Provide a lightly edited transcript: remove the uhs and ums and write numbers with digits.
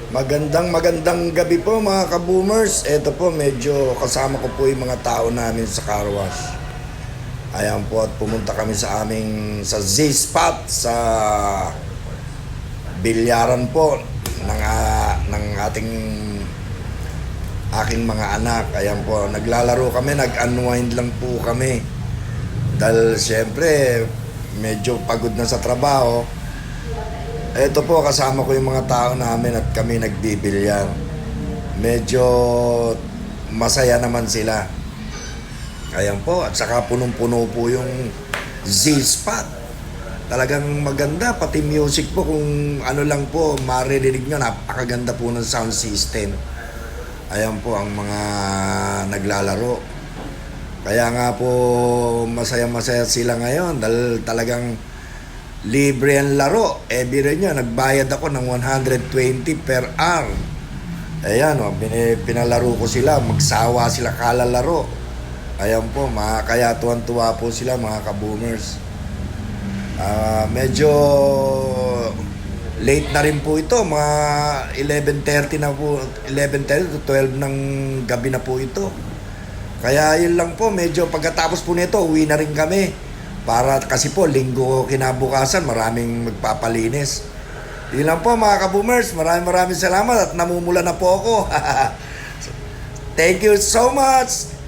Magandang gabi po mga ka-boomers. Ito po medyo kasama ko po yung mga tao namin sa car wash. Ayan po at pumunta kami sa aming sa Z-Spot sa bilyaran po ng aking mga anak. Ayan po, naglalaro kami, nag-unwind lang po kami. Dahil siyempre medyo pagod na sa trabaho. Ito po, kasama ko yung mga tao namin at kami nagbibilyar. Medyo masaya naman sila. Ayan po, at saka punong-puno po yung Z-Spot. Talagang maganda, pati music po kung ano lang po, maririnig nyo, napakaganda po ng sound system. Ayan po ang mga naglalaro. Kaya nga po, masaya-masaya sila ngayon dahil talagang libre ang laro. Biro nyo, nagbayad ako ng 120 per hour. Ayan o, pinalaro ko sila, magsawa sila kalalaro. Ayan po, kaya tuwan-tuwa po sila mga ka-boomers. Medyo late na rin po ito, mga 11:30 na po, 11:30 to 12 ng gabi na po ito. Kaya yun lang po, medyo pagkatapos po nito, uwi na rin kami. Para kasi po, linggo kinabukasan, maraming magpapalinis. Yun lang po mga ka-boomers, maraming salamat at namumula na po ako. Thank you so much!